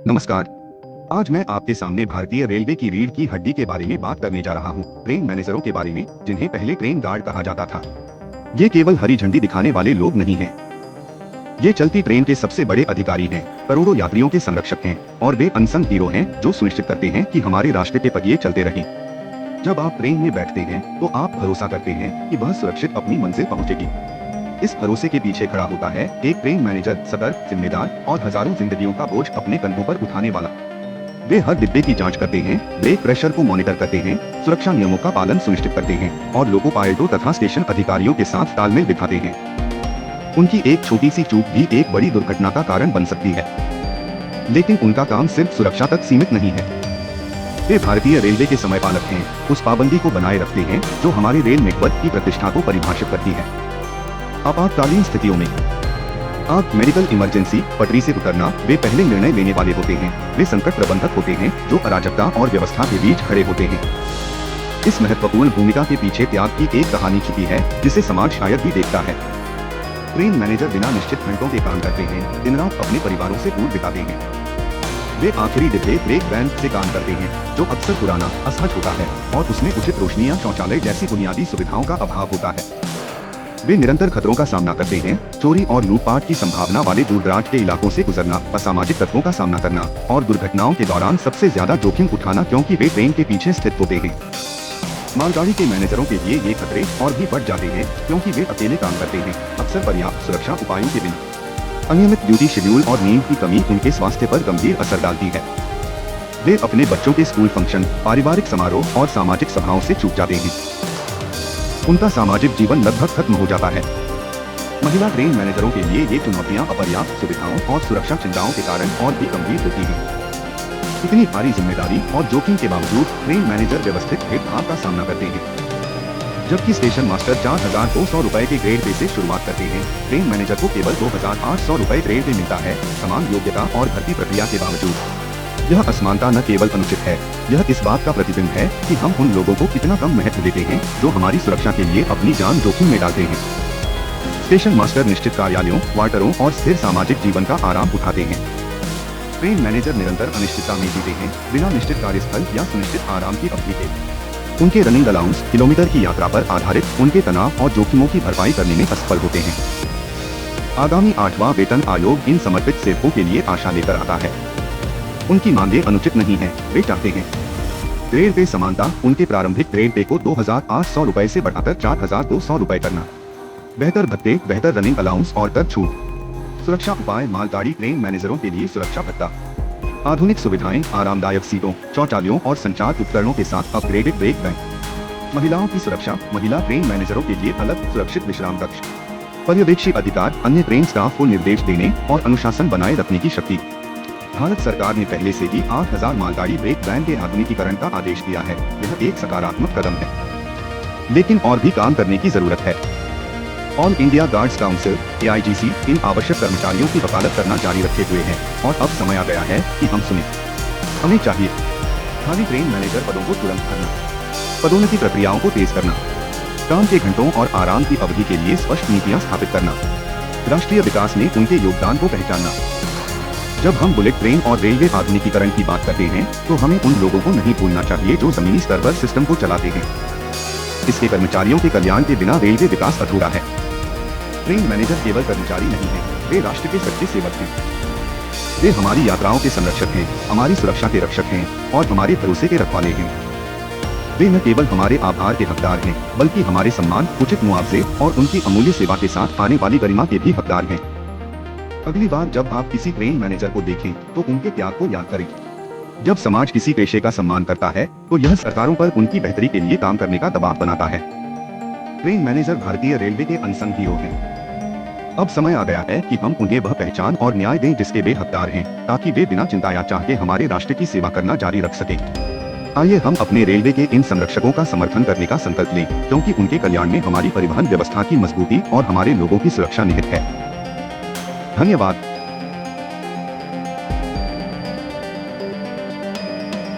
नमस्कार। आज मैं आपके सामने भारतीय रेलवे की रीढ़ की हड्डी के बारे में बात करने जा रहा हूँ, ट्रेन मैनेजरों के बारे में, जिन्हें पहले ट्रेन गार्ड कहा जाता था। ये केवल हरी झंडी दिखाने वाले लोग नहीं हैं। ये चलती ट्रेन के सबसे बड़े अधिकारी हैं, करोड़ों यात्रियों के संरक्षक हैं और वे अनसंग हीरो हैं जो सुनिश्चित करते हैं कि हमारे राष्ट्र के पहिए चलते रहें। जब आप ट्रेन में बैठते हैं तो आप भरोसा करते हैं कि वह सुरक्षित अपनी मंजिल पहुंचेगी। इस भरोसे के पीछे खड़ा होता है एक ट्रेन मैनेजर, सतर्क, जिम्मेदार और हजारों जिंदगियों का बोझ अपने कंधों पर उठाने वाला। वे हर डिब्बे की जांच करते हैं, ब्रेक प्रेशर को मॉनिटर करते हैं, सुरक्षा नियमों का पालन सुनिश्चित करते हैं और लोको पायलटों तथा स्टेशन अधिकारियों के साथ तालमेल बिठाते हैं। उनकी एक छोटी सी चूक भी एक बड़ी दुर्घटना का कारण बन सकती है, लेकिन उनका काम सिर्फ सुरक्षा तक सीमित नहीं है। वे भारतीय रेलवे के समय पालक हैं, उस पाबंदी को बनाए रखते हैं जो हमारे रेल नेटवर्क की प्रतिष्ठा को परिभाषित करती है। आपातकालीन स्थितियों में आग, मेडिकल इमरजेंसी, पटरी से उतरना, वे पहले निर्णय लेने वाले होते हैं। वे संकट प्रबंधक होते हैं जो अराजकता और व्यवस्था के बीच खड़े होते हैं। इस महत्वपूर्ण भूमिका के पीछे त्याग की एक कहानी छिपी है जिसे समाज शायद भी देखता है। ट्रेन मैनेजर बिना निश्चित घंटों के काम करते हैं, दिन रात अपने परिवारों से दूर बिताते हैं। वे आखिरी डिब्बे ब्रेक वैन से काम करते हैं जो अक्सर पुराना, असहज होता है और उसमें उचित रोशनी या शौचालय जैसी बुनियादी सुविधाओं का अभाव होता है। वे निरंतर खतरों का सामना करते हैं, चोरी और लूटपाट की संभावना वाले दूरदराज के इलाकों से गुजरना, असामाजिक तत्वों का सामना करना और दुर्घटनाओं के दौरान सबसे ज्यादा जोखिम उठाना, क्योंकि वे ट्रेन के पीछे स्थित होते हैं। मालगाड़ी के मैनेजरों के लिए ये खतरे और भी बढ़ जाते हैं क्योंकि वे अकेले काम करते हैं, अक्सर पर्याप्त सुरक्षा उपायों के बिना। अनियमित ड्यूटी शेड्यूल और नींद की कमी उनके स्वास्थ्य पर गंभीर असर डालती है। वे अपने बच्चों के स्कूल फंक्शन, पारिवारिक समारोह और सामाजिक सभाओं से चूक जाते हैं। उनका सामाजिक जीवन लगभग खत्म हो जाता है। महिला ट्रेन मैनेजरों के लिए ये चुनौतियां अपर्याप्त सुविधाओं और सुरक्षा चिंताओं के कारण और भी गंभीर होती हैं। इतनी भारी जिम्मेदारी और जोखिम के बावजूद ट्रेन मैनेजर व्यवस्थित भेदभाव का सामना करते हैं। जबकि स्टेशन मास्टर 4,200 रुपए के ग्रेड पे से शुरुआत करते हैं, ट्रेन मैनेजर को केवल 2,800 रुपए ग्रेड पे मिलता है, समान योग्यता और भर्ती प्रक्रिया के बावजूद। यह असमानता न केवल अनुचित है, यह इस बात का प्रतिबिंब है कि हम उन लोगों को कितना कम महत्व देते हैं जो हमारी सुरक्षा के लिए अपनी जान जोखिम में डालते हैं। स्टेशन मास्टर निश्चित कार्यालयों, क्वार्टरों और स्थिर सामाजिक जीवन का आराम उठाते हैं। ट्रेन मैनेजर निरंतर अनिश्चितता में जीते हैं, बिना निश्चित कार्यस्थल या सुनिश्चित आराम की अवधि के। उनके रनिंग अलाउंस किलोमीटर की यात्रा पर आधारित उनके तनाव और जोखिमों की भरपाई करने में असफल होते हैं। आगामी 8वां वेतन आयोग इन समर्पित सेवकों के लिए आशा लेकर आता है। उनकी मांगे अनुचित नहीं है, वे चाहते हैं ग्रेड पे समानता, उनके प्रारंभिक ग्रेड पे को 2,800 रुपए से बढ़ाकर 4,200 रुपए करना, बेहतर भत्ते, बेहतर रनिंग अलाउंस और कर छूट, सुरक्षा उपाय, मालगाड़ी ट्रेन मैनेजरों के लिए सुरक्षा भत्ता, आधुनिक सुविधाएं, आरामदायक सीटों, शौचालयों और संचार उपकरणों के साथ अपग्रेडेड ब्रेक वैन, महिलाओं की सुरक्षा, महिला ट्रेन मैनेजरों के लिए अलग सुरक्षित विश्राम कक्ष, पर्यवेक्षी अधिकार, अन्य ट्रेन स्टाफ को निर्देश देने और अनुशासन बनाए रखने की शक्ति। भारत सरकार ने पहले से ही 8,000 मालगाड़ी ब्रेक वैन के आधुनिकीकरण का आदेश दिया है। यह एक सकारात्मक कदम है, लेकिन और भी काम करने की जरूरत है। All India guards council (AIGC) इन आवश्यक कर्मचारियों की वकालत करना जारी रखे हुए है और अब समय आ गया है कि हम सुने। हमें चाहिए खाली ट्रेन मैनेजर पदों को तुरंत भरना, पदोन्नति प्रक्रियाओं को तेज करना, काम के घंटों और आराम की अवधि के लिए स्पष्ट नीतियां स्थापित करना, राष्ट्रीय विकास में उनके योगदान को पहचानना। जब हम बुलेट ट्रेन और रेलवे आधुनिकीकरण की बात करते हैं तो हमें उन लोगों को नहीं भूलना चाहिए जो जमीनी स्तर पर सिस्टम को चलाते हैं। इसके कर्मचारियों के कल्याण के बिना रेलवे विकास अधूरा है। ट्रेन मैनेजर केवल कर्मचारी नहीं है, वे राष्ट्र के सच्चे सेवक हैं। वे हमारी यात्राओं के संरक्षक हैं, हमारी सुरक्षा के रक्षक हैं और हमारे भरोसे के रखवाले हैं। वे न केवल हमारे आभार के हकदार हैं, बल्कि हमारे सम्मान, उचित मुआवजे और उनकी अमूल्य सेवा के साथ आने वाली गरिमा के भी हकदार हैं। अगली बार जब आप किसी ट्रेन मैनेजर को देखें तो उनके त्याग को याद करें। जब समाज किसी पेशे का सम्मान करता है तो यह सरकारों पर उनकी बेहतरी के लिए काम करने का दबाव बनाता है। ट्रेन मैनेजर भारतीय रेलवे के अनसंग हीरो हैं। अब समय आ गया है कि हम उन्हें वह पहचान और न्याय दें जिसके वे हकदार हैं, ताकि वे बिना चिंता या चाह के हमारे राष्ट्र की सेवा करना जारी रख सकें। आइए हम अपने रेलवे के इन संरक्षकों का समर्थन करने का संकल्प लें, क्योंकि उनके कल्याण में हमारी परिवहन व्यवस्था की मजबूती और हमारे लोगों की सुरक्षा निहित है। धन्यवाद।